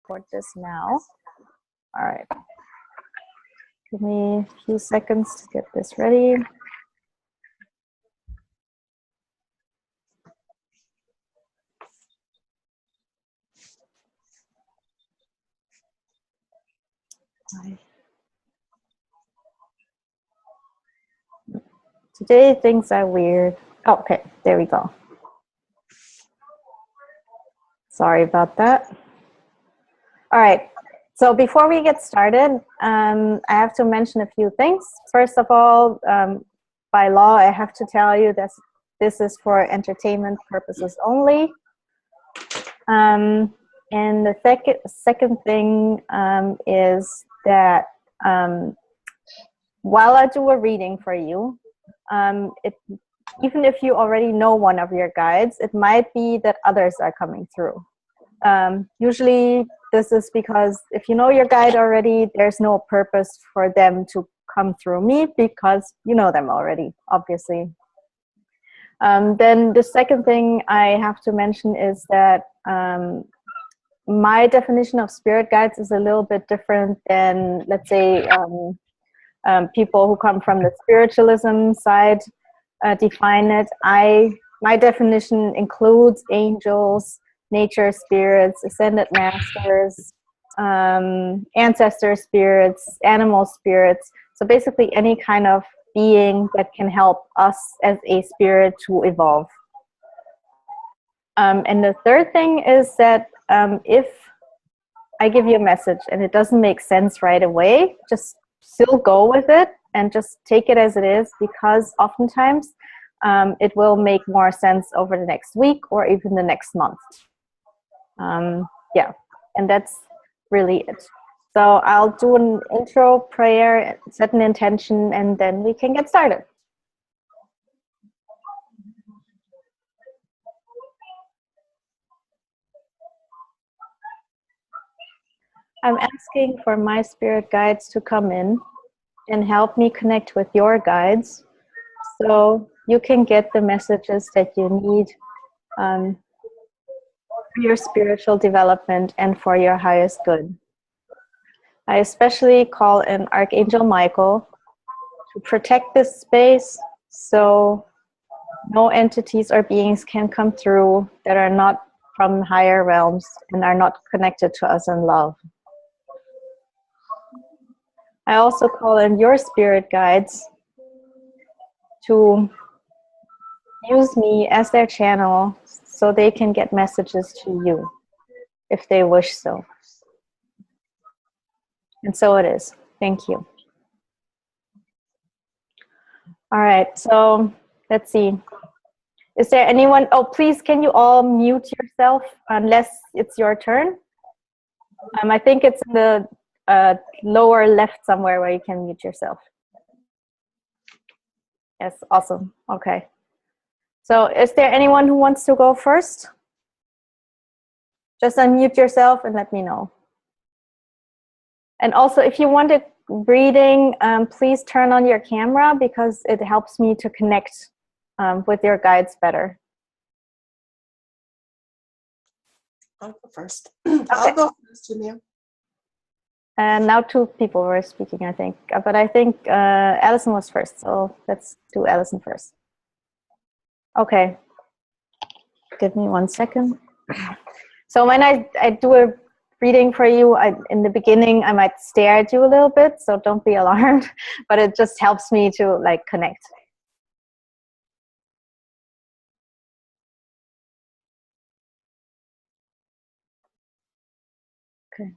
record this now. All right. Give me a few seconds to get this ready. Today things are weird. Oh, okay, there we go. Sorry about that. All right, so before we get started, I have to mention a few things. First of all, by law, I have to tell you that this is for entertainment purposes only. And the second thing is that while I do a reading for you, even if you already know one of your guides, it might be that others are coming through. Usually this is because if you know your guide already, there's no purpose for them to come through me because you know them already, obviously. Then the second thing I have to mention is that my definition of spirit guides is a little bit different than, let's say, people who come from the spiritualism side define it. My definition includes angels, nature spirits, ascended masters, ancestor spirits, animal spirits. So basically any kind of being that can help us as a spirit to evolve. And the third thing is that if I give you a message and it doesn't make sense right away, just still go with it and just take it as it is, because oftentimes it will make more sense over the next week or even the next month. Yeah, and that's really it. So I'll do an intro prayer, set an intention, and then we can get started. I'm asking for my spirit guides to come in and help me connect with your guides so you can get the messages that you need for your spiritual development and for your highest good. I especially call in Archangel Michael to protect this space so no entities or beings can come through that are not from higher realms and are not connected to us in love. I also call in your spirit guides to use me as their channel so they can get messages to you if they wish so. And so it is. Thank you. All right, so let's see. Is there anyone? Oh, please, can you all mute yourself unless it's your turn? I think it's in the lower left somewhere where you can mute yourself. Yes, awesome. Okay. So is there anyone who wants to go first? Just unmute yourself and let me know. And also, if you want a reading, please turn on your camera because it helps me to connect with your guides better. I'll go first. Okay. I'll go first, Yamile. And now two people were speaking, I think. But I think Allison was first, so let's do Allison first. Okay. Give me 1 second. So when I do a reading for you, in the beginning, I might stare at you a little bit, so don't be alarmed. But it just helps me to like connect. Okay.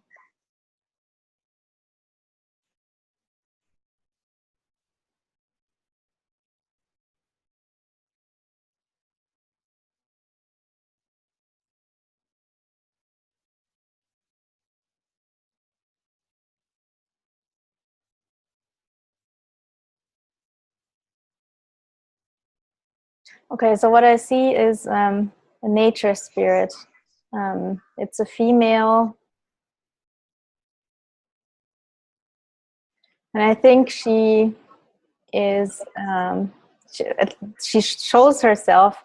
Okay, so what I see is a nature spirit. It's a female. And I think she is, she shows herself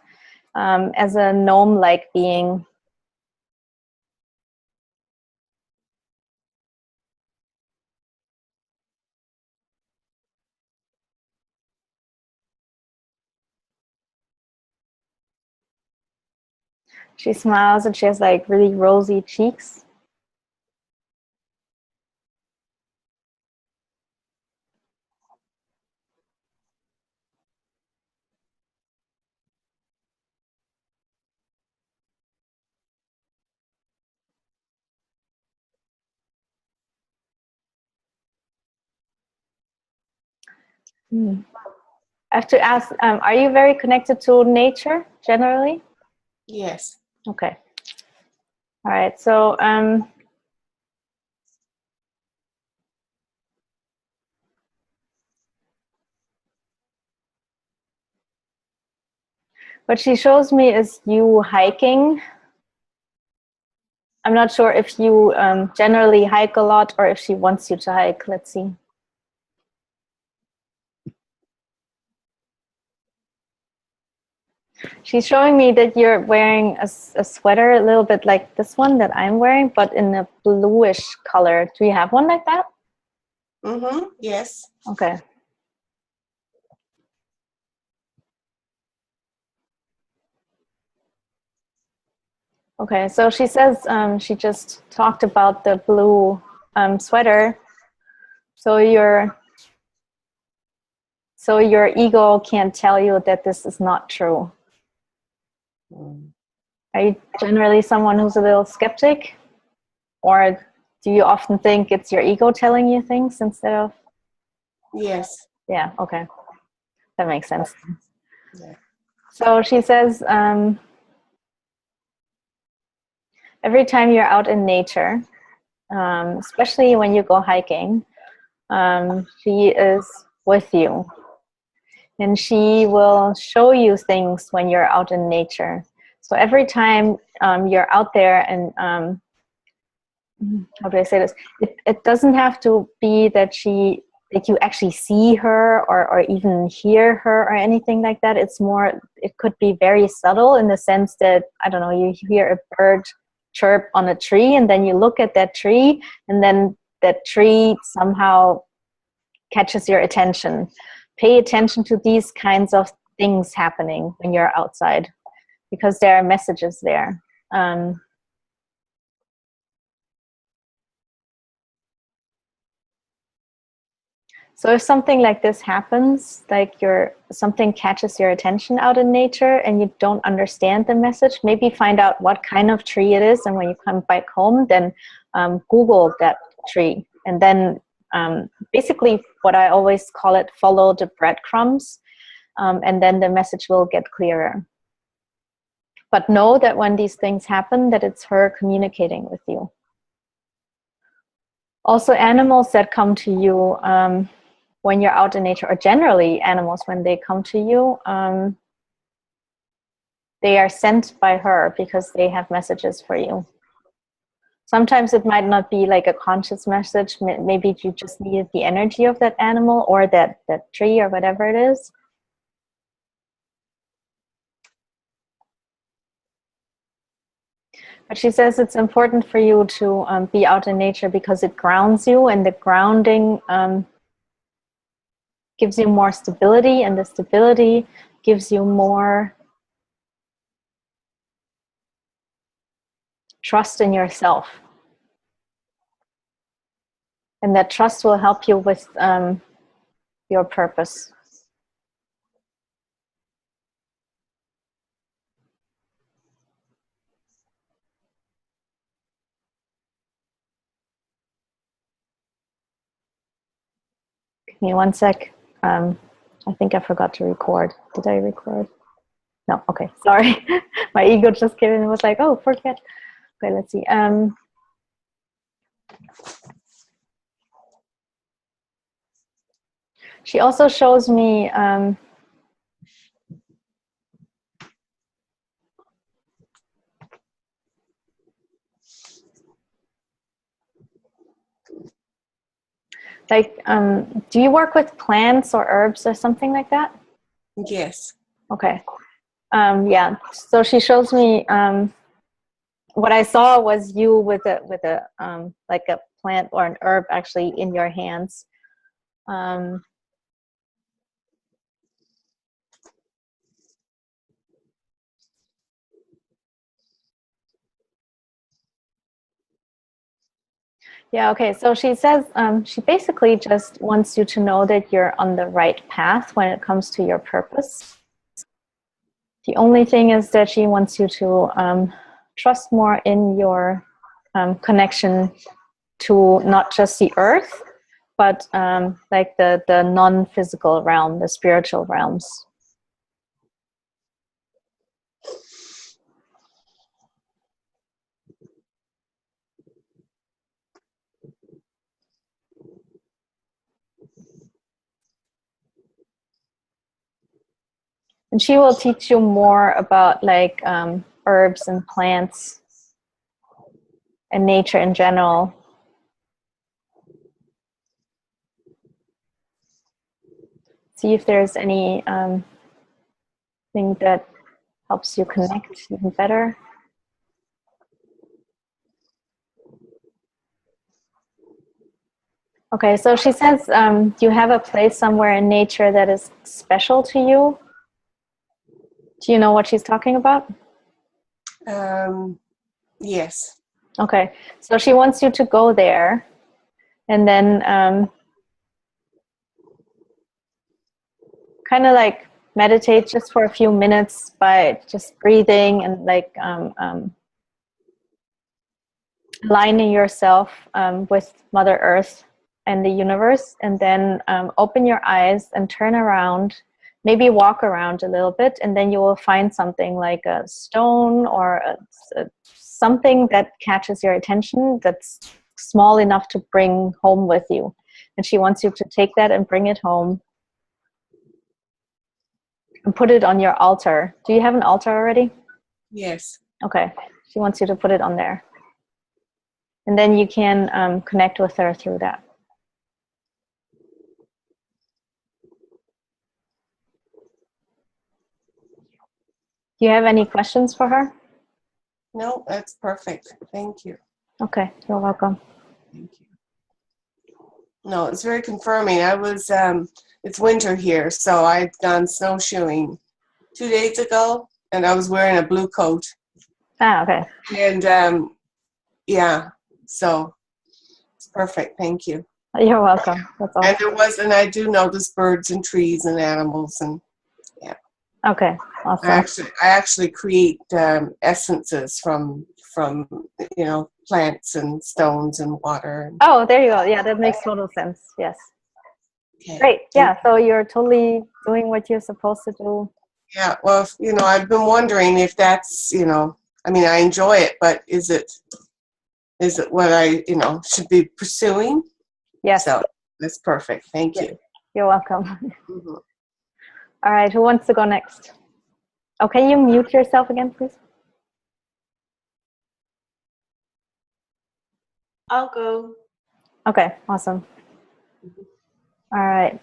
as a gnome-like being. She smiles and she has like really rosy cheeks. Hmm. I have to ask, are you very connected to nature generally? Yes. Okay. All right. So what she shows me is you hiking. I'm not sure if you generally hike a lot or if she wants you to hike. Let's see. She's showing me that you're wearing a sweater a little bit like this one that I'm wearing, but in a bluish color. Do you have one like that? Mm-hmm. Yes. Okay. Okay, so she says she just talked about the blue sweater. So your ego can't tell you that this is not true. Mm. Are you generally someone who's a little skeptic? Or do you often think it's your ego telling you things instead of? Yes. Yeah, okay. That makes sense. Yeah. So she says, every time you're out in nature, especially when you go hiking, she is with you. And she will show you things when you're out in nature. So every time you're out there and how do I say this? It doesn't have to be that you actually see her or even hear her or anything like that. It's more, it could be very subtle in the sense that, I don't know, you hear a bird chirp on a tree and then you look at that tree and then that tree somehow catches your attention. Pay attention to these kinds of things happening when you're outside because there are messages there. So if something like this happens, like something catches your attention out in nature and you don't understand the message, maybe find out what kind of tree it is. And when you come back home, then Google that tree. And then basically what I always call it, follow the breadcrumbs. And then the message will get clearer. But know that when these things happen, that it's her communicating with you. Also, animals that come to you when you're out in nature, or generally animals when they come to you, they are sent by her because they have messages for you. Sometimes it might not be like a conscious message. Maybe you just needed the energy of that animal or that tree or whatever it is. But she says it's important for you to be out in nature because it grounds you, and the grounding gives you more stability, and the stability gives you more trust in yourself. And that trust will help you with your purpose. Give me one sec. I think I forgot to record. Did I record? No, okay, sorry. My ego just came in and was like, oh, forget. Okay, let's see. She also shows me like, do you work with plants or herbs or something like that? Yes. Okay. Yeah. So she shows me what I saw was you with a like a plant or an herb actually in your hands. Yeah, okay. So she says she basically just wants you to know that you're on the right path when it comes to your purpose. The only thing is that she wants you to trust more in your connection to not just the earth, but like the non-physical realm, the spiritual realms. And she will teach you more about like herbs and plants and nature in general. See if there's any thing that helps you connect even better. Okay, so she says, do you have a place somewhere in nature that is special to you? Do you know what she's talking about? Yes. Okay, so she wants you to go there and then kind of like meditate just for a few minutes by just breathing and like aligning yourself with Mother Earth and the universe, and then open your eyes and turn around, maybe walk around a little bit, and then you will find something like a stone or something that catches your attention that's small enough to bring home with you. And she wants you to take that and bring it home and put it on your altar. Do you have an altar already? Yes. Okay. She wants you to put it on there. And then you can connect with her through that. Do you have any questions for her? No, that's perfect. Thank you. Okay, you're welcome. Thank you. No, it's very confirming. I was, it's winter here, so I'd gone snowshoeing 2 days ago, and I was wearing a blue coat. Ah, okay. And yeah, so it's perfect. Thank you. You're welcome. That's awesome. And I do notice birds and trees and animals, and yeah. Okay, awesome. I actually create essences from plants and stones and water. Oh, there you go. Yeah, that makes total sense. Yes. Okay. Great. Yeah, so you're totally doing what you're supposed to do. Yeah, well, I've been wondering if that's, I mean, I enjoy it, but is it what I, should be pursuing? Yes. So that's perfect. Thank you. You're welcome. Mm-hmm. All right, who wants to go next? Oh, can you mute yourself again, please? I'll go. Okay, awesome. All right.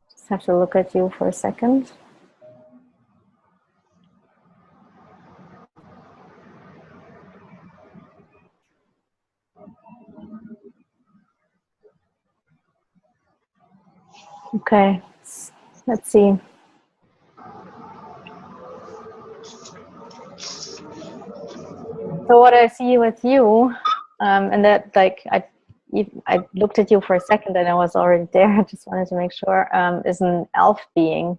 Just have to look at you for a second. Okay, let's see. So what I see with you, and that like I looked at you for a second and I was already there. I just wanted to make sure, is an elf being.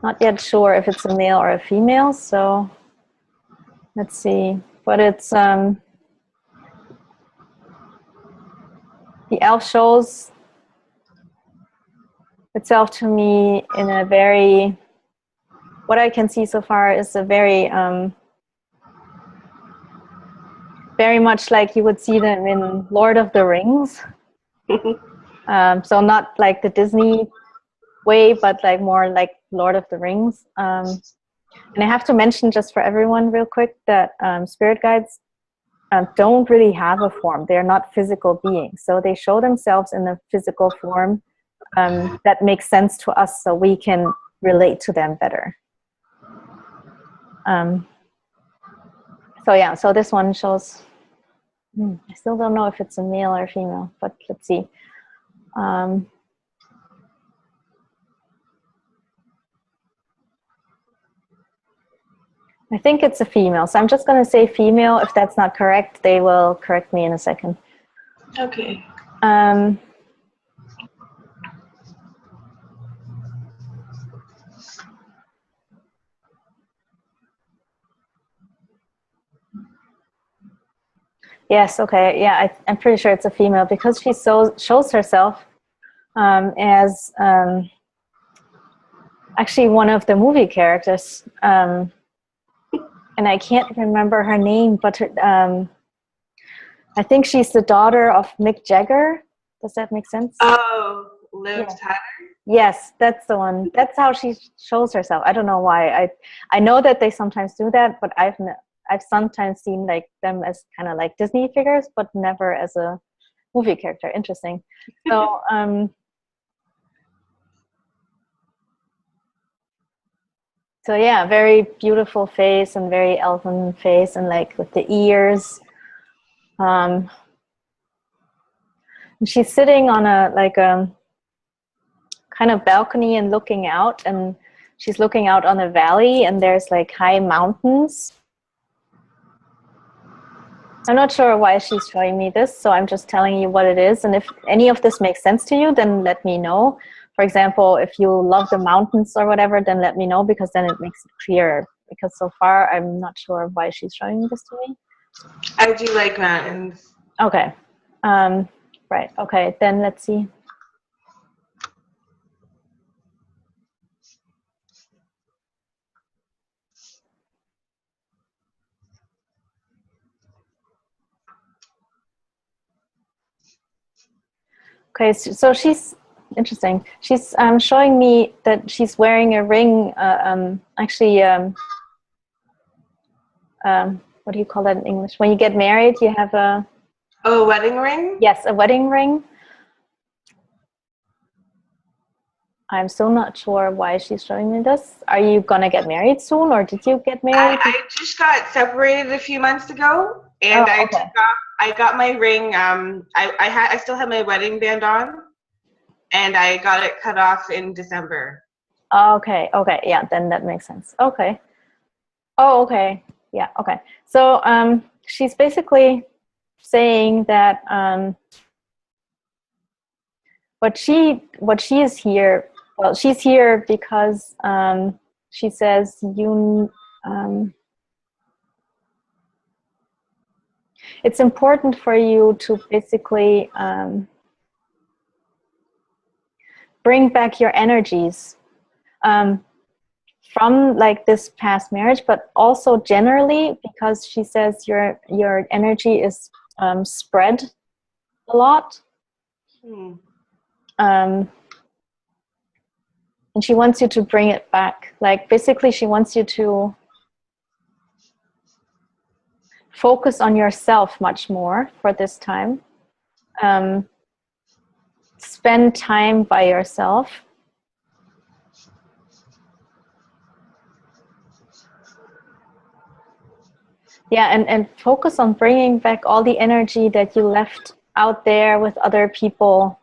Not yet sure if it's a male or a female, so let's see. But it's the elf shows itself to me in a very, what I can see so far is a very very much like you would see them in Lord of the Rings. So not like the Disney way, but like more like Lord of the Rings. And I have to mention just for everyone real quick that spirit guides don't really have a form. They're not physical beings. So they show themselves in a physical form that makes sense to us so we can relate to them better. So yeah, so this one shows, I still don't know if it's a male or female, but let's see. I think it's a female. So I'm just going to say female. If that's not correct, they will correct me in a second. Okay. Yes, okay. Yeah, I'm pretty sure it's a female because she shows herself as actually one of the movie characters. And I can't remember her name, but I think she's the daughter of Mick Jagger. Does that make sense? Oh, Liv Yeah. Tyler? Yes, that's the one. That's how she shows herself. I don't know why. I know that they sometimes do that, but I've sometimes seen like them as kind of like Disney figures, but never as a movie character. Interesting. So so yeah, very beautiful face and very elven face, and like with the ears. And she's sitting on a like a kind of balcony and looking out, and she's looking out on a valley, and there's like high mountains. I'm not sure why she's showing me this, so I'm just telling you what it is. And if any of this makes sense to you, then let me know. For example, if you love the mountains or whatever, then let me know, because then it makes it clearer. Because so far, I'm not sure why she's showing this to me. I do like mountains. Okay. Right. Okay. Then let's see. Okay. So she's interesting. She's showing me that she's wearing a ring. Actually, what do you call that in English? When you get married, you have a... Oh, a wedding ring? Yes, a wedding ring. I'm still not sure why she's showing me this. Are you gonna get married soon, or did you get married? I just got separated a few months ago, and I got my ring. I still had my wedding band on, and I got it cut off in December. Okay. Okay. Yeah. Then that makes sense. Okay. Oh, okay. Yeah. Okay. So she's basically saying that what she is here. Well, she's here because she says it's important for you to basically bring back your energies from like this past marriage, but also generally, because she says your energy is spread a lot. And she wants you to bring it back. Like basically she wants you to focus on yourself much more for this time. Spend time by yourself. Yeah, and focus on bringing back all the energy that you left out there with other people.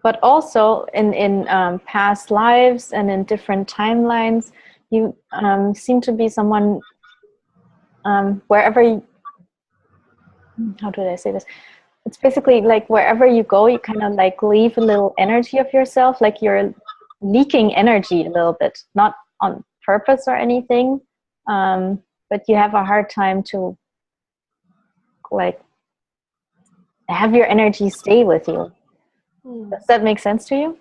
But also in past lives and in different timelines, you seem to be someone wherever you, how do I say this? It's basically like wherever you go, you kind of like leave a little energy of yourself, like you're leaking energy a little bit, not on purpose or anything, but you have a hard time to like have your energy stay with you. Does that make sense to you?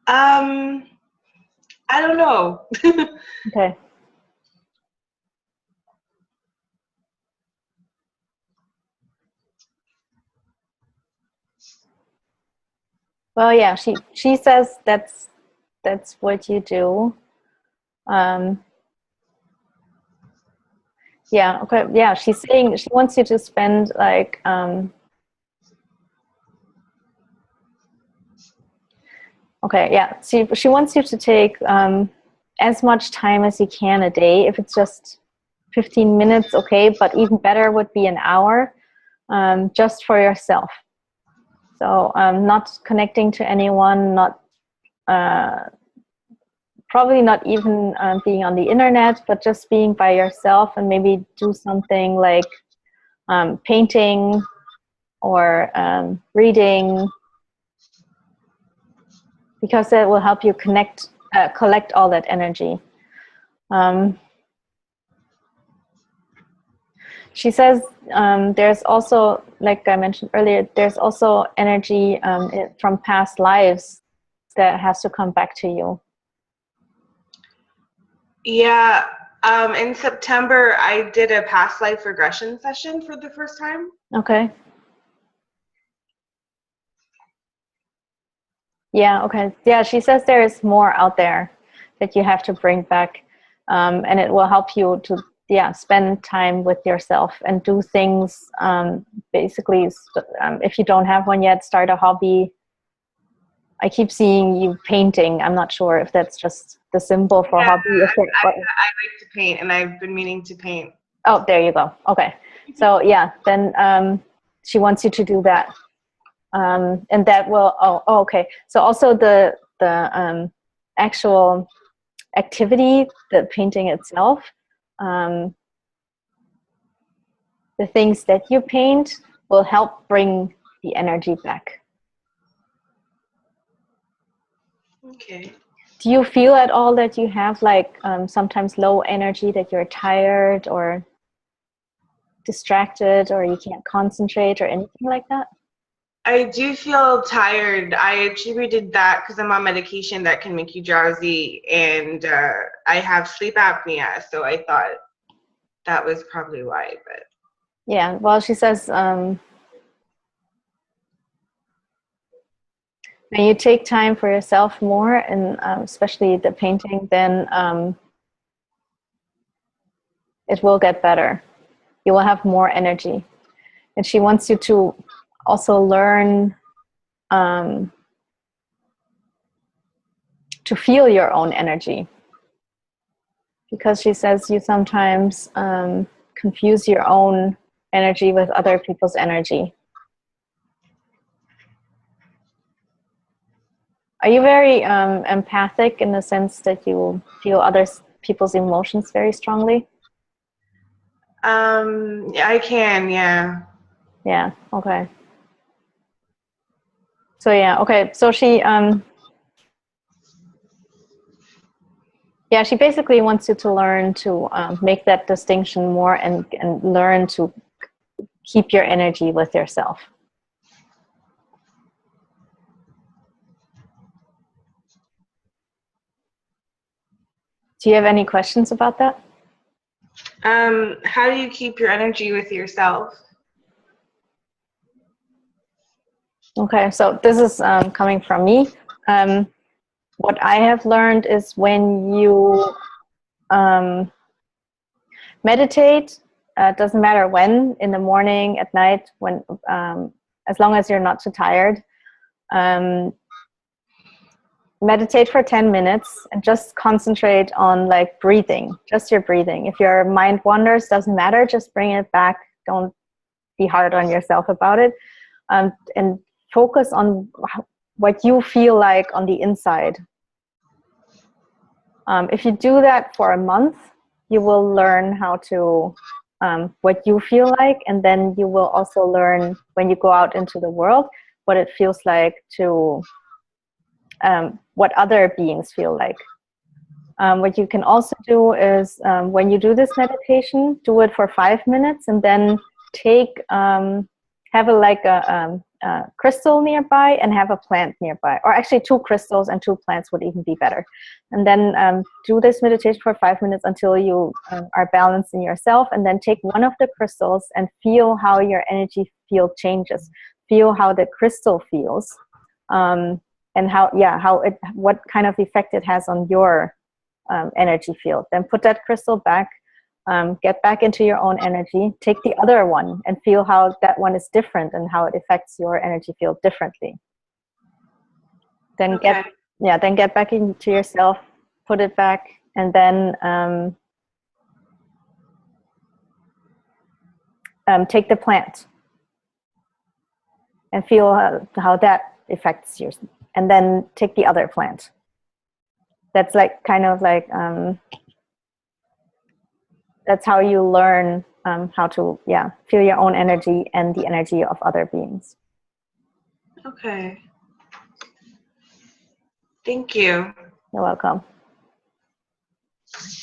I don't know. Okay. Well, yeah, she says that's what you do. Yeah, okay. Yeah, she's saying she wants you to spend like okay, yeah. She wants you to take as much time as you can a day. If it's just 15 minutes, okay, but even better would be an hour, just for yourself. So not connecting to anyone, not probably not even being on the internet, but just being by yourself, and maybe do something like painting or reading, because that will help you collect all that energy. She says there's also, like I mentioned earlier, there's also energy from past lives that has to come back to you. Yeah. In September, I did a past life regression session for the first time. Okay. Yeah, okay. Yeah, she says there is more out there that you have to bring back. And it will help you to, spend time with yourself and do things. Basically, if you don't have one yet, start a hobby. I keep seeing you painting. I'm not sure if that's just the symbol for hobby. I like to paint, and I've been meaning to paint. Oh, there you go. Okay. So yeah, then she wants you to do that. And that will, okay. So also the actual activity, the painting itself, the things that you paint will help bring the energy back. Okay. Do you feel at all that you have like sometimes low energy, that you're tired or distracted or you can't concentrate or anything like that? I do feel tired. I attributed that because I'm on medication that can make you drowsy, and I have sleep apnea, so I thought that was probably why. But yeah, well, she says when you take time for yourself more, and especially the painting, then it will get better. You will have more energy. And she wants you to also learn to feel your own energy, because she says you sometimes confuse your own energy with other people's energy. Are you very empathic in the sense that you feel other people's emotions very strongly? I can, yeah. Yeah, okay. So yeah, okay. So she she basically wants you to learn to make that distinction more, and learn to keep your energy with yourself. Do you have any questions about that? How do you keep your energy with yourself? Okay, so this is coming from me. What I have learned is when you meditate, doesn't matter when, in the morning, at night, when as long as you're not too tired, meditate for 10 minutes and just concentrate on like breathing, just your breathing. If your mind wanders, doesn't matter, just bring it back. Don't be hard on yourself about it, and focus on what you feel like on the inside. If you do that for a month, you will learn how to what you feel like, and then you will also learn when you go out into the world what it feels like to what other beings feel like. What you can also do is when you do this meditation, do it for 5 minutes, and then have a crystal nearby and have a plant nearby, or actually 2 crystals and 2 plants would even be better. And then do this meditation for 5 minutes until you are balanced in yourself, and then take one of the crystals and feel how your energy field changes. Feel how the crystal feels, and what kind of effect it has on your energy field. Then put that crystal back, get back into your own energy, take the other one and feel how that one is different and how it affects your energy field differently. Then get back into yourself, put it back, and then take the plant and feel how that affects yours, and then take the other plant. that's like kind of like that's how you learn how to feel your own energy and the energy of other beings. Okay. Thank you. You're welcome.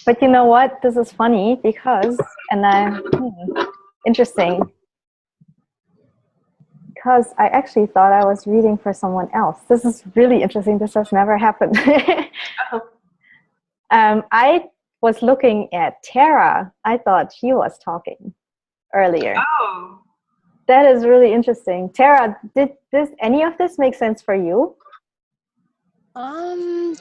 But you know what? This is funny because, interesting. Because I actually thought I was reading for someone else. This is really interesting. This has never happened. I was looking at Tara. I thought she was talking earlier. Oh. That is really interesting. Tara, did any of this make sense for you? I'm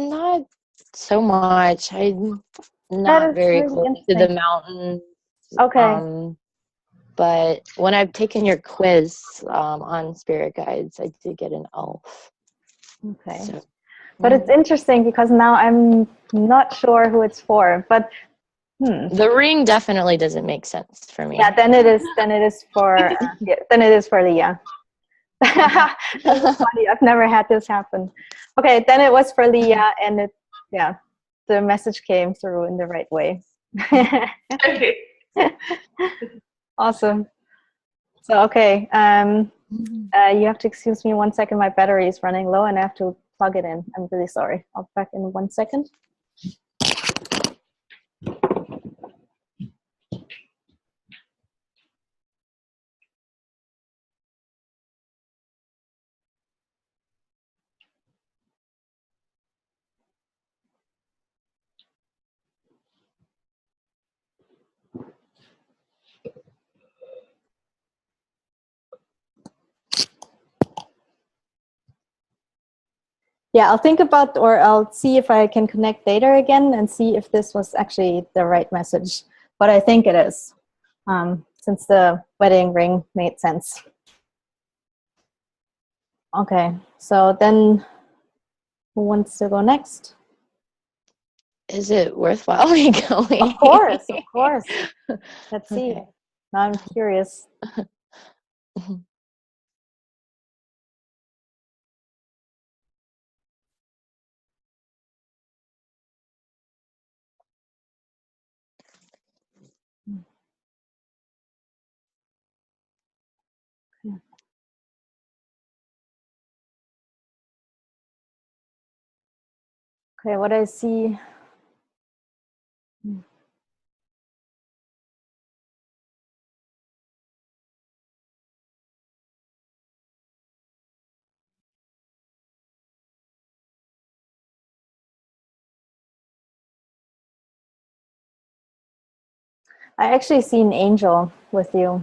not so much. I'm not very really close to the mountains. Okay. But when I've taken your quiz on spirit guides, I did get an elf. Okay. So, but it's interesting because now I'm not sure who it's for. But the ring definitely doesn't make sense for me. Yeah, then it is for Leah. This is funny. I've never had this happen. Okay, then it was for Leah, and the message came through in the right way. Awesome. So okay, you have to excuse me 1 second. My battery is running low, and I have to plug it in. I'm really sorry. I'll be back in 1 second. Yeah, I'll think about, or I'll see if I can connect later again and see if this was actually the right message. But I think it is, since the wedding ring made sense. Okay, so then who wants to go next? Is it worthwhile me going? Of course, of course. Let's see. Okay. Now I'm curious. Okay, what I see. I actually see an angel with you.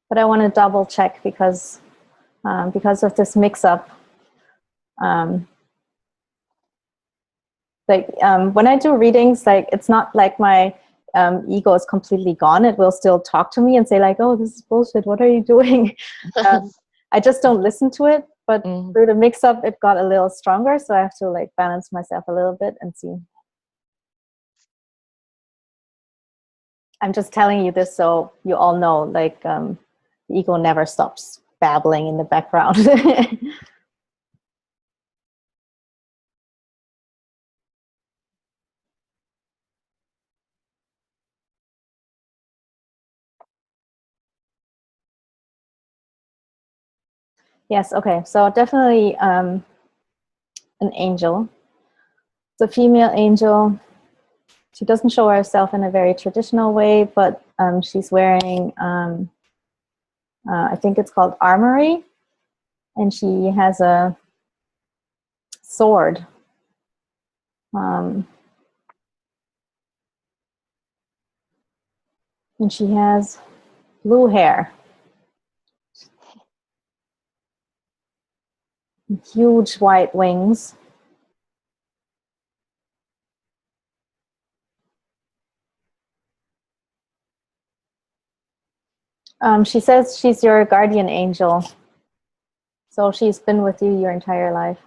But I want to double check because of this mix-up. When I do readings, like it's not like my ego is completely gone. It will still talk to me and say like, "Oh, this is bullshit. What are you doing?" I just don't listen to it. But through the mix-up, it got a little stronger. So I have to like balance myself a little bit and see. I'm just telling you this so you all know, like the ego never stops babbling in the background. Yes, okay. So definitely an angel. It's a female angel. She doesn't show herself in a very traditional way, but she's wearing, I think it's called armory, and she has a sword. And she has blue hair. Huge white wings. She says she's your guardian angel. So she's been with you your entire life.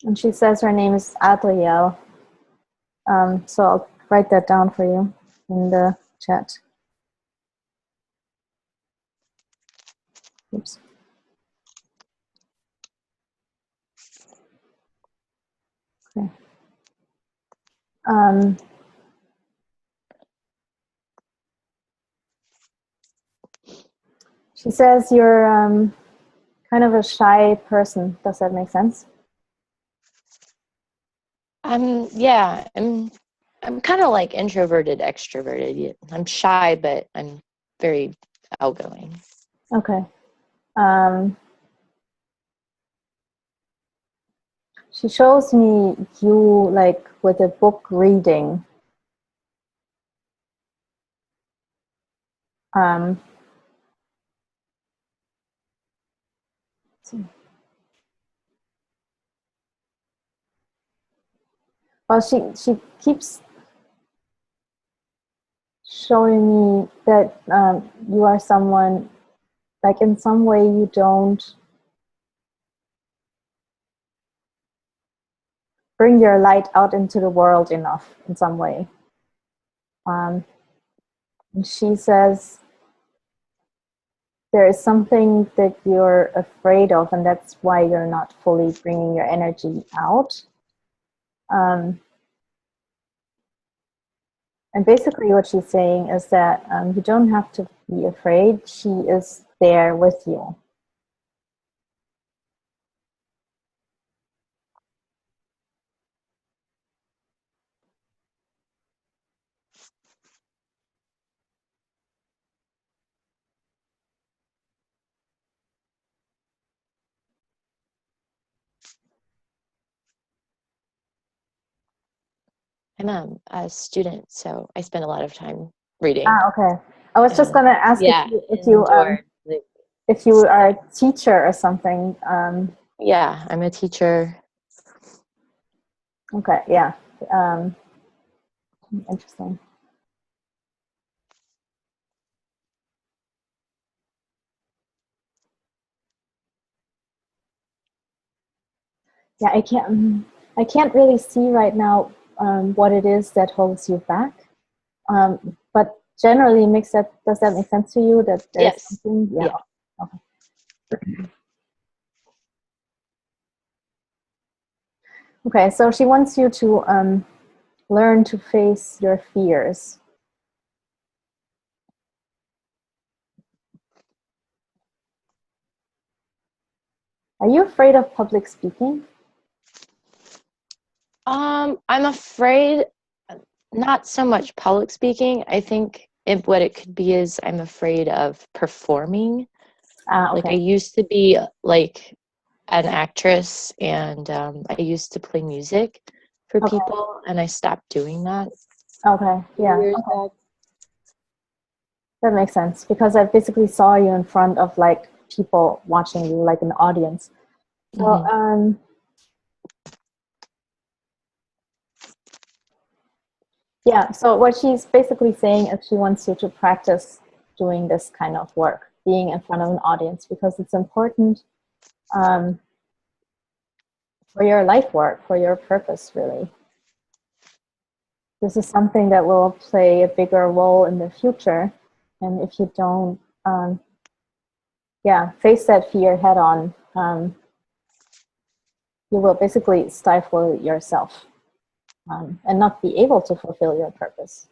And she says her name is Adriel. So I'll write that down for you in the chat. Oops. Okay. She says you're kind of a shy person. Does that make sense? Yeah, I'm kind of like introverted, extroverted. I'm shy, but I'm very outgoing. Okay. She shows me you like with a book reading. Let's see. Well, she keeps showing me that you are someone, like in some way you don't bring your light out into the world enough in some way. And she says there is something that you're afraid of, and that's why you're not fully bringing your energy out. And basically what she's saying is that you don't have to be afraid. She is there with you. I'm a student, so I spend a lot of time reading. Okay. I was just gonna ask if you are a teacher or something. Yeah, I'm a teacher. Okay. Yeah. Interesting. Yeah, I can't really see right now what it is that holds you back. But generally, does that make sense to you? That there's Yes. something? Yeah. Okay. Okay. So she wants you to learn to face your fears. Are you afraid of public speaking? I'm afraid, not so much public speaking. I think what it could be is I'm afraid of performing. Okay. Like I used to be like an actress, and I used to play music for people, and I stopped doing that. Okay. Yeah. Years Okay. back. That makes sense because I basically saw you in front of like people watching you, like an audience. So, yeah. So what she's basically saying is she wants you to practice doing this kind of work, being in front of an audience, because it's important for your life work, for your purpose, really. This is something that will play a bigger role in the future, and if you don't, face that fear head on, you will basically stifle yourself and not be able to fulfill your purpose.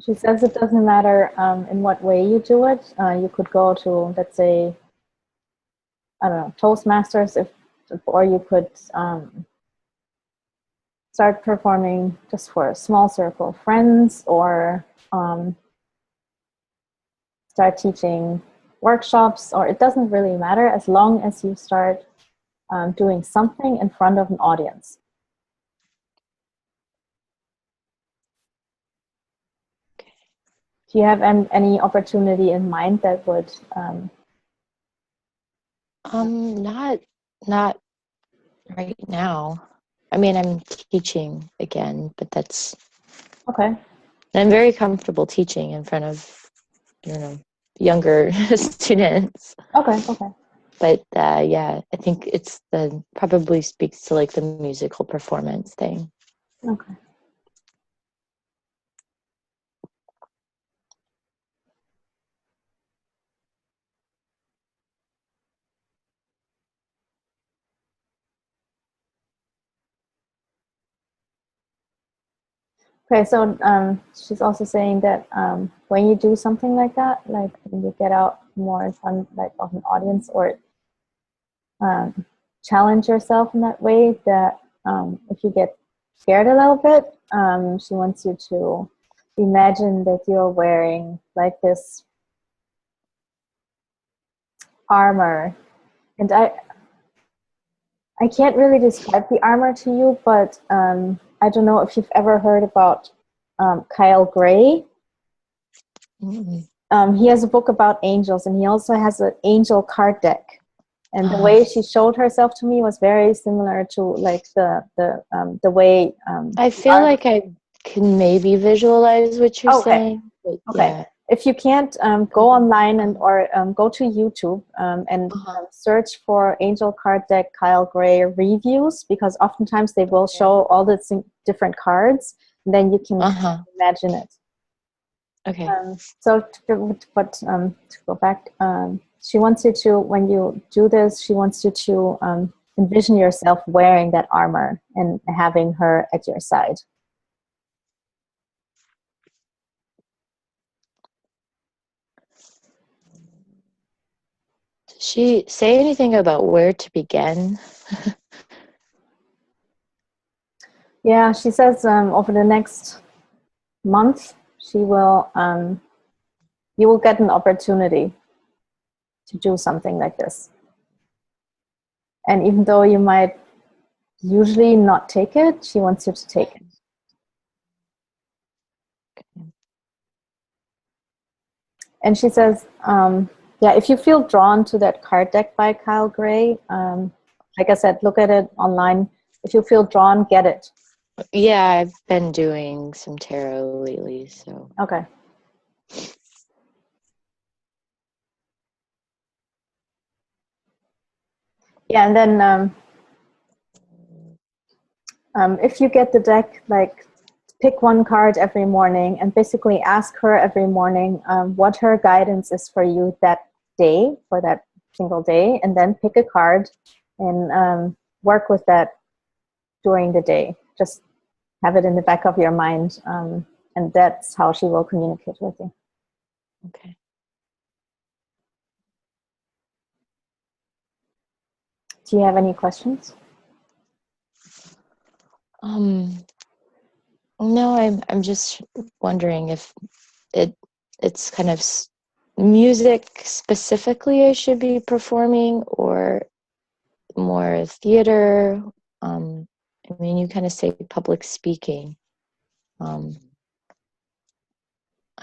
She says it doesn't matter in what way you do it. You could go to, let's say, I don't know, Toastmasters, or you could start performing just for a small circle of friends, or start teaching workshops, or it doesn't really matter as long as you start doing something in front of an audience. Do you have any opportunity in mind that would? Not right now. I mean, I'm teaching again, but that's Okay. I'm very comfortable teaching in front of, younger students. Okay. But yeah, I think it's probably speaks to like the musical performance thing. Okay. Okay, so she's also saying that when you do something like that, like when you get out more in front like of an audience or challenge yourself in that way, that if you get scared a little bit, she wants you to imagine that you're wearing like this armor. And I can't really describe the armor to you, but I don't know if you've ever heard about Kyle Gray. Mm-hmm. He has a book about angels, and he also has an angel card deck. And the way she showed herself to me was very similar to like the way. I feel like I can maybe visualize what you're saying. But okay. Yeah. If you can't, go online or go to YouTube and search for Angel Card Deck Kyle Gray reviews, because oftentimes they will show all the different cards, and then you can imagine it. Okay. So, to go back, she wants you to, when you do this, she wants you to envision yourself wearing that armor and having her at your side. Does she say anything about where to begin? Yeah, she says over the next month, she will, you will get an opportunity to do something like this. And even though you might usually not take it, she wants you to take it. And she says, yeah, if you feel drawn to that card deck by Kyle Gray, like I said, look at it online. If you feel drawn, get it. Yeah, I've been doing some tarot lately, so. Okay. Yeah, and then if you get the deck, like pick one card every morning and basically ask her every morning what her guidance is for you that day, for that single day, and then pick a card and work with that during the day. Just have it in the back of your mind, and that's how she will communicate with you. Okay. Do you have any questions? No, I'm just wondering if it's kind of music specifically I should be performing, or more theater. I mean, you kind of say public speaking. I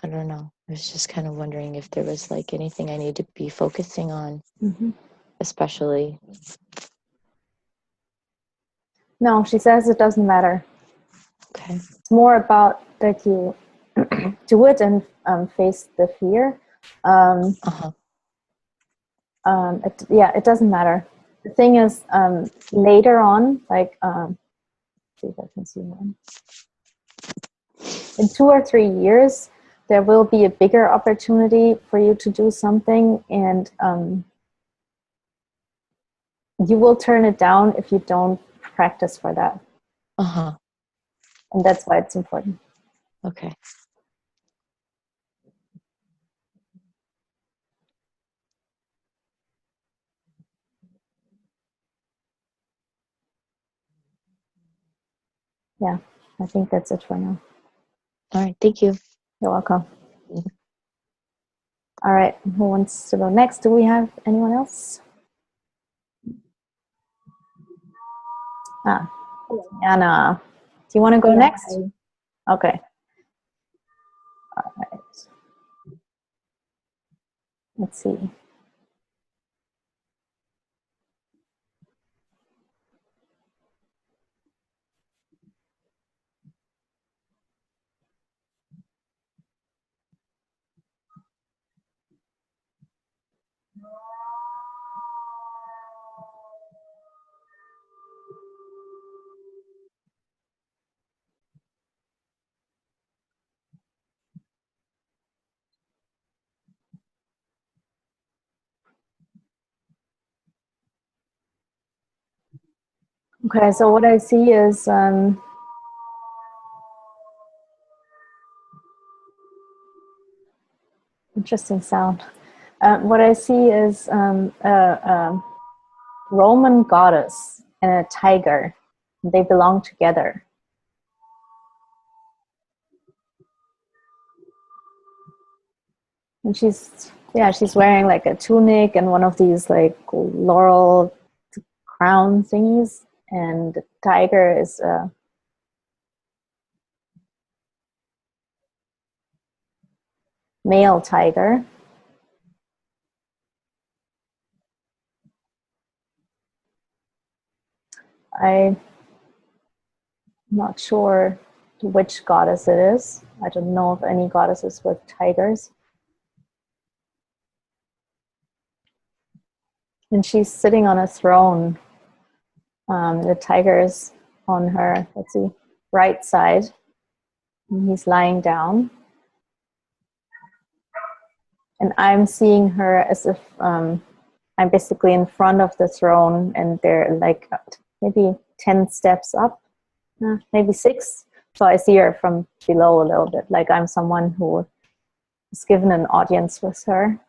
don't know. I was just kind of wondering if there was like anything I need to be focusing on, especially. No, she says it doesn't matter. Okay. It's more about that you do it and face the fear. It doesn't matter. The thing is, later on, like, see if I can see one. In 2 or 3 years, there will be a bigger opportunity for you to do something, and you will turn it down if you don't practice for that. And that's why it's important. Okay. Yeah, I think that's it for now. All right. Thank you. You're welcome. All right, who wants to go next? Do we have anyone else? Anna. Do you want to go next? Okay. All right. Let's see. Okay, so what I see is interesting sound. What I see is a Roman goddess and a tiger. They belong together. And she's wearing like a tunic and one of these like laurel crown thingies. And the tiger is a male tiger. I'm not sure which goddess it is. I don't know of any goddesses with tigers. And she's sitting on a throne. The tiger is on her, let's see, right side. And he's lying down. And I'm seeing her as if I'm basically in front of the throne, and they're like maybe 10 steps up, maybe 6. So I see her from below a little bit, like I'm someone who is given an audience with her.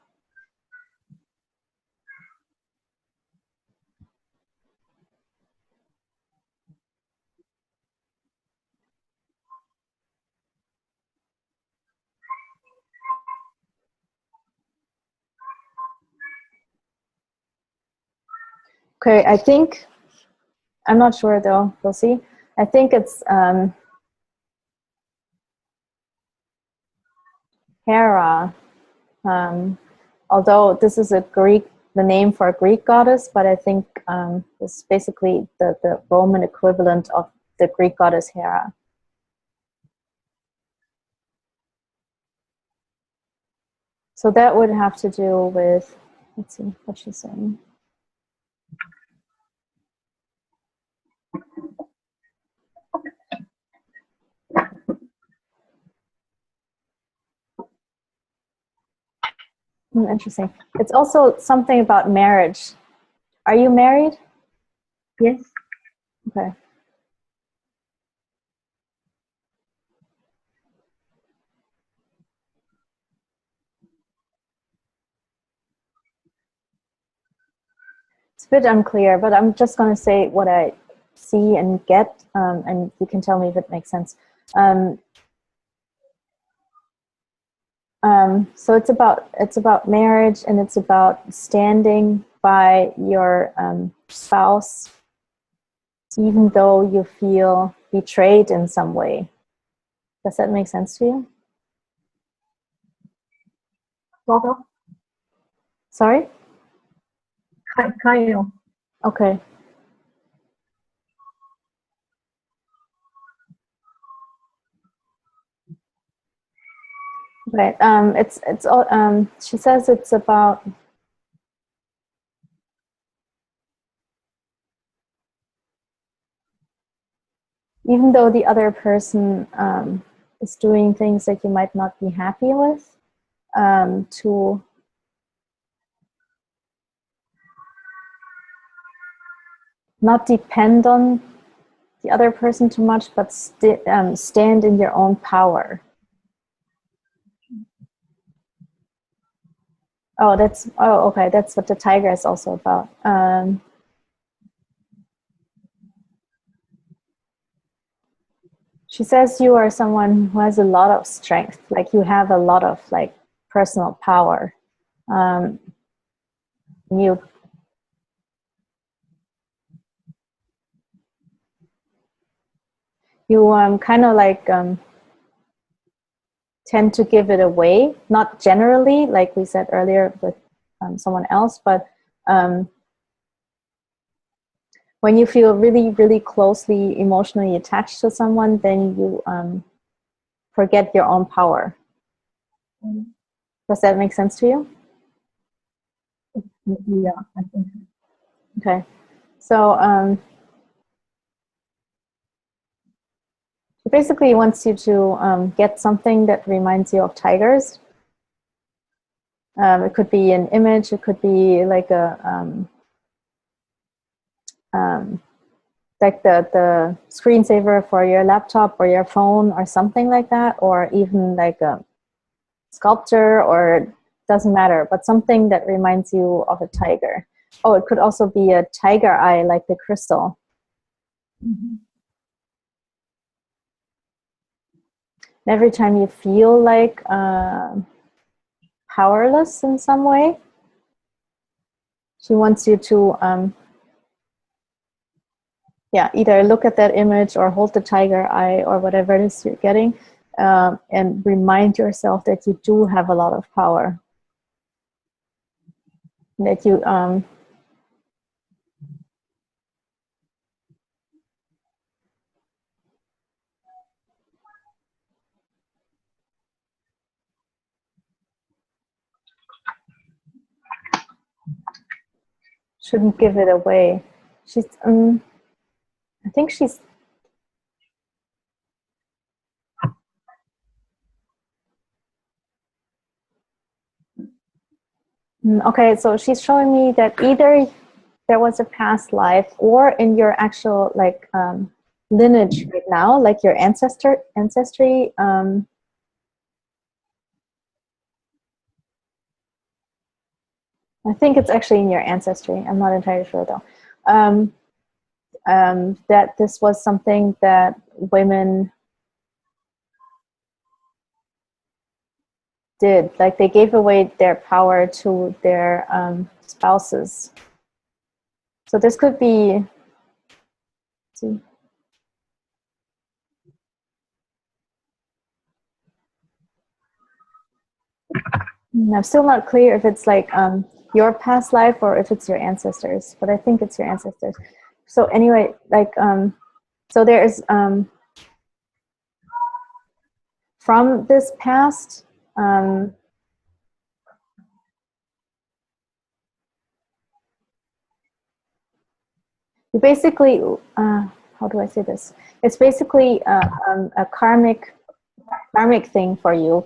Okay, I think, I'm not sure though, we'll see. I think it's Hera, although this is the name for a Greek goddess, but I think it's basically the Roman equivalent of the Greek goddess Hera. So that would have to do with, let's see what she's saying. Interesting. It's also something about marriage. Are you married? Yes. Okay. It's a bit unclear, but I'm just going to say what I see and get, and you can tell me if it makes sense. So it's about marriage, and it's about standing by your spouse, even though you feel betrayed in some way. Does that make sense to you? Well, Sorry? Kyle. Okay. Right. It's all. She says it's about. Even though the other person is doing things that you might not be happy with, to not depend on the other person too much, but stand in your own power. Oh, okay. That's what the tiger is also about. She says you are someone who has a lot of strength, like you have a lot of like personal power. You kind of like tend to give it away, not generally, like we said earlier with someone else, but when you feel really, really closely emotionally attached to someone, then you forget your own power. Does that make sense to you? Yeah, I think so. Okay. So it basically wants you to get something that reminds you of tigers. It could be an image. It could be like a like the screensaver for your laptop or your phone or something like that, or even like a sculpture, or doesn't matter, but something that reminds you of a tiger. Oh, it could also be a tiger eye, like the crystal. Mhm. Every time you feel like powerless in some way, she wants you to either look at that image or hold the tiger eye or whatever it is you're getting, and remind yourself that you do have a lot of power. That you shouldn't give it away. She's I think she's okay, so she's showing me that either there was a past life, or in your actual like lineage right now, like your ancestry. I think it's actually in your ancestry. I'm not entirely sure though. That this was something that women did, like they gave away their power to their spouses. So this could be, let's see. I'm still not clear if it's like your past life or if it's your ancestors, but I think it's your ancestors. So anyway, like so there is from this past you basically how do I say this? It's basically a karmic thing for you,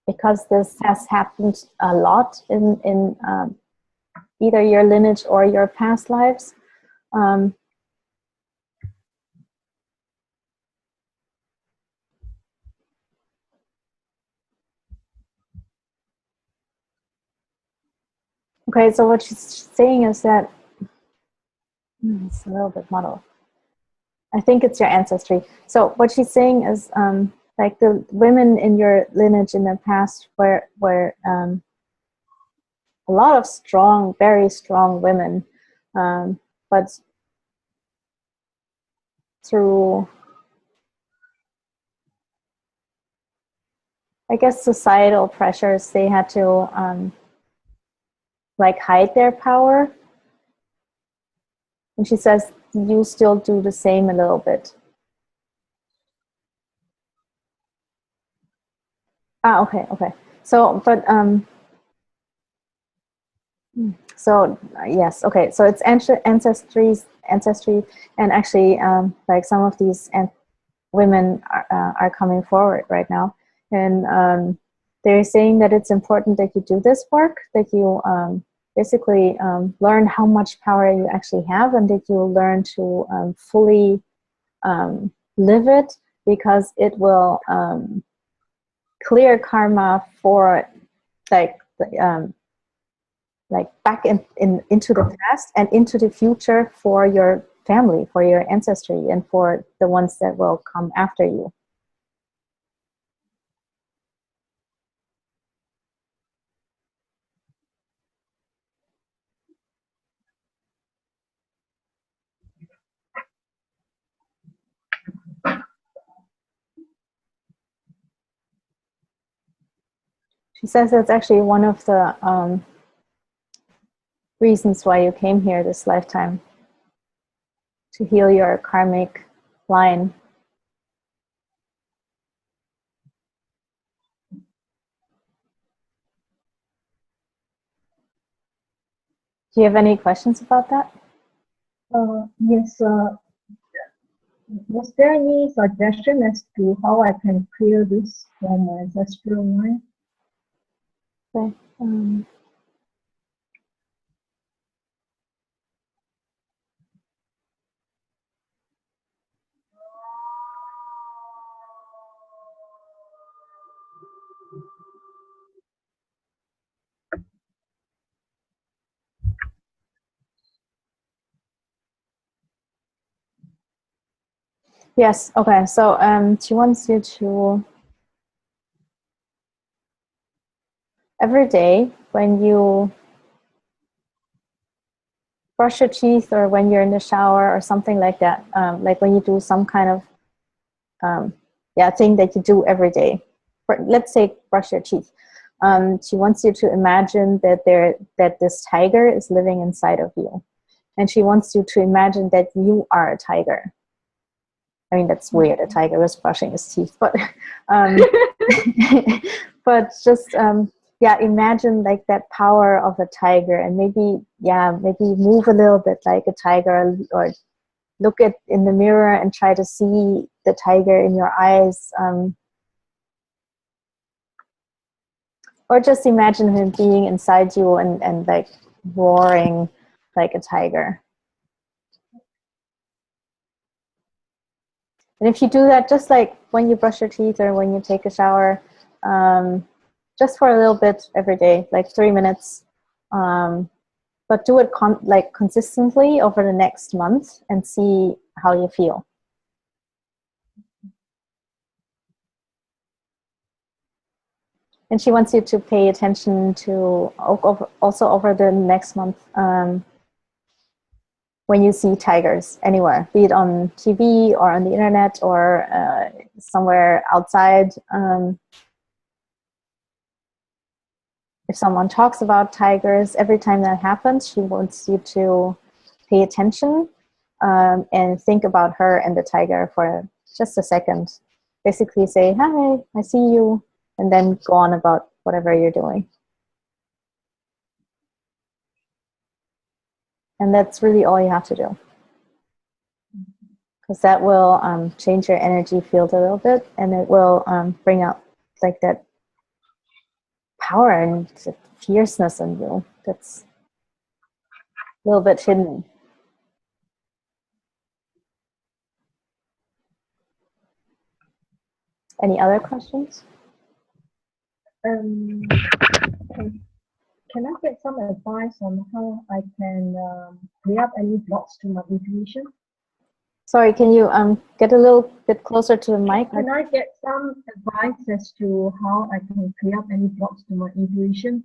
because this has happened a lot in either your lineage or your past lives. Okay, so what she's saying is that it's a little bit muddled. I think it's your ancestry. So what she's saying is like the women in your lineage in the past were a lot of strong, very strong women, but through, I guess, societal pressures, they had to like hide their power. And she says you still do the same a little bit. Okay. So, but so yes, okay. So it's ancestry, and actually, like some of these women are coming forward right now, and they're saying that it's important that you do this work, that you basically learn how much power you actually have, and that you learn to fully live it, because it will clear karma for like like back into the past and into the future for your family, for your ancestry, and for the ones that will come after you. She says that's actually one of the reasons why you came here this lifetime, to heal your karmic line. Do you have any questions about that? Yes. Was there any suggestion as to how I can clear this from my ancestral line? Okay. Yes. Okay. So she wants you to every day when you brush your teeth or when you're in the shower or something like that, like when you do some kind of thing that you do every day. Let's say brush your teeth. She wants you to imagine that this tiger is living inside of you, and she wants you to imagine that you are a tiger. I mean, that's weird. A tiger was brushing his teeth, but but just imagine like that power of a tiger, and maybe move a little bit like a tiger, or look at in the mirror and try to see the tiger in your eyes, or just imagine him being inside you and like roaring like a tiger. And if you do that, just like when you brush your teeth or when you take a shower, just for a little bit every day, like 3 minutes, but do it consistently over the next month and see how you feel. And she wants you to pay attention to also over the next month, when you see tigers anywhere, be it on TV or on the internet or somewhere outside. If someone talks about tigers, every time that happens, she wants you to pay attention and think about her and the tiger for just a second. Basically say, "Hi, I see you," and then go on about whatever you're doing. And that's really all you have to do. Because that will change your energy field a little bit, and it will bring out like that power and fierceness in you that's a little bit hidden. Any other questions? Can I get some advice on how I can clear up any blocks to my intuition? Sorry, can you get a little bit closer to the mic? Can I get some advice as to how I can clear up any blocks to my intuition?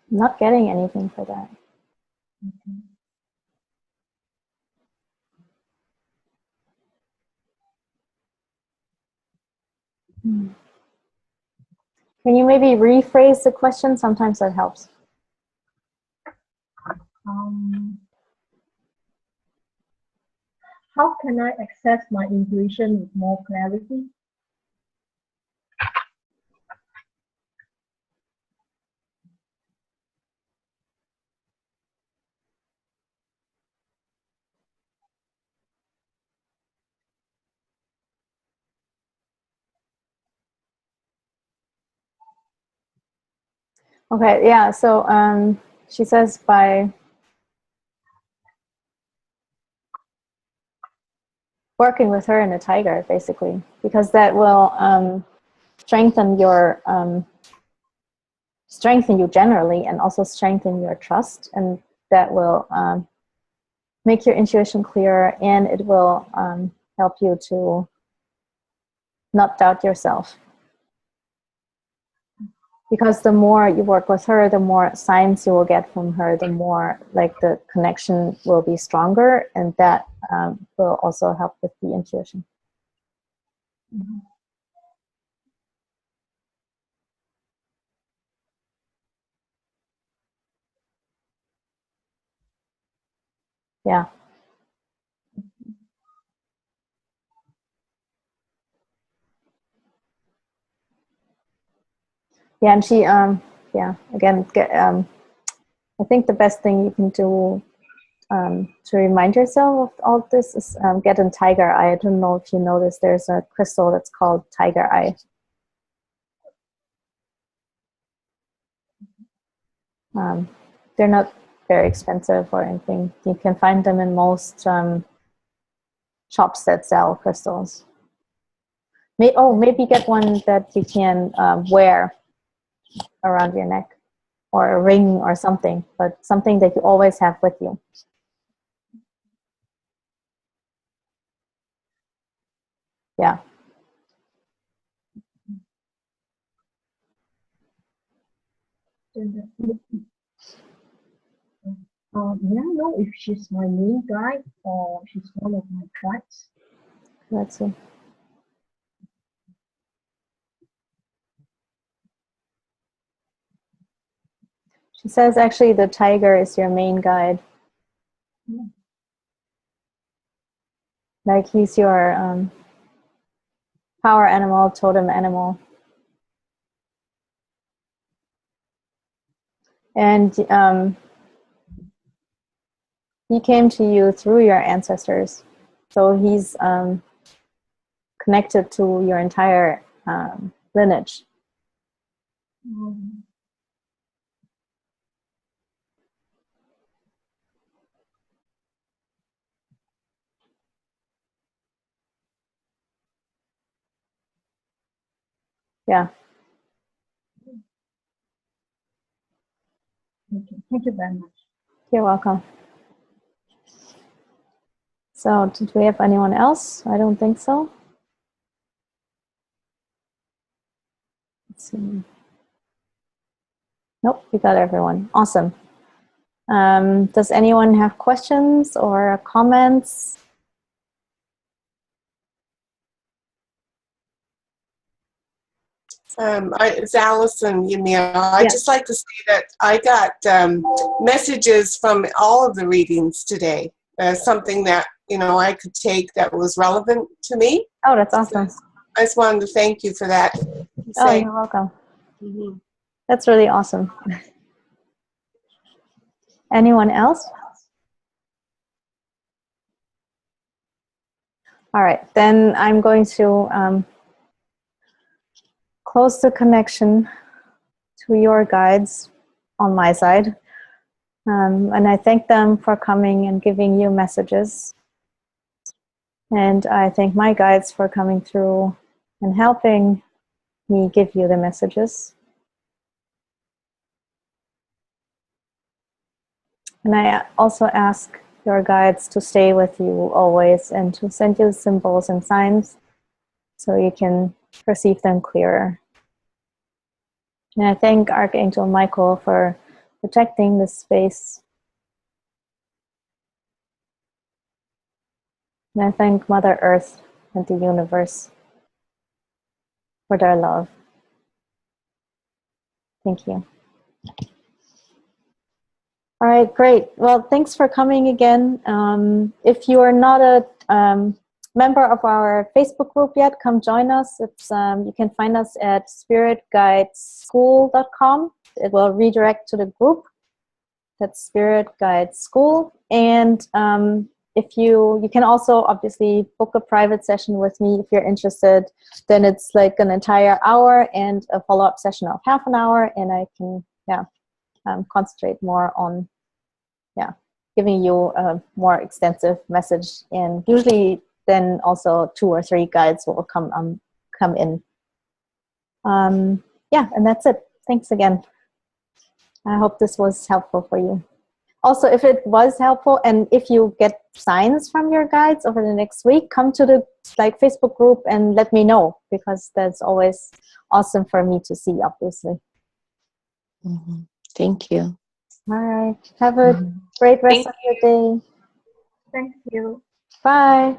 I'm not getting anything for that. Okay. Can you maybe rephrase the question? Sometimes that helps. How can I access my intuition with more clarity? Okay, yeah, so she says by working with her and the tiger, basically, because that will strengthen you generally, and also strengthen your trust, and that will make your intuition clearer, and it will help you to not doubt yourself. Because the more you work with her, the more signs you will get from her, the more like the connection will be stronger, and that will also help with the intuition. Mm-hmm. Yeah. Yeah, and she, again, I think the best thing you can do to remind yourself of all this is get a tiger eye. I don't know if you know this, there's a crystal that's called tiger eye. They're not very expensive or anything. You can find them in most shops that sell crystals. Maybe get one that you can wear around your neck, or a ring or something, but something that you always have with you. Yeah. May I know if she's my main guide or she's one of my guides? Let's see. She says actually the tiger is your main guide. Like he's your power animal, totem animal. And he came to you through your ancestors. So he's connected to your entire lineage. Yeah. Okay, thank you very much. You're welcome. So, did we have anyone else? I don't think so. Let's see. Nope, we got everyone. Awesome. Does anyone have questions or comments? It's Allison Yamile. I'd Yes. just like to say that I got messages from all of the readings today. Something that I could take that was relevant to me. Oh, that's awesome. I just wanted to thank you for that. Oh, you're welcome. Mhm. That's really awesome. Anyone else? All right, then I'm going to close the connection to your guides on my side. And I thank them for coming and giving you messages. And I thank my guides for coming through and helping me give you the messages. And I also ask your guides to stay with you always and to send you symbols and signs so you can perceive them clearer. And I thank Archangel Michael for protecting this space. And I thank Mother Earth and the universe for their love. Thank you. All right, great. Well, thanks for coming again. If you are not a member of our Facebook group yet, come join us. It's you can find us at spiritguideschool.com. It will redirect to the group. That's Spirit Guide School. And if you can also obviously book a private session with me if you're interested. Then it's like an entire hour and a follow-up session of half an hour, and I can concentrate more on giving you a more extensive message. And usually then also 2 or 3 guides will come in. And that's it. Thanks again. I hope this was helpful for you. Also, if it was helpful and if you get signs from your guides over the next week, come to the Facebook group and let me know, because that's always awesome for me to see, obviously. Mm-hmm. Thank you. All right. Have a great rest of your day. Thank you. Bye.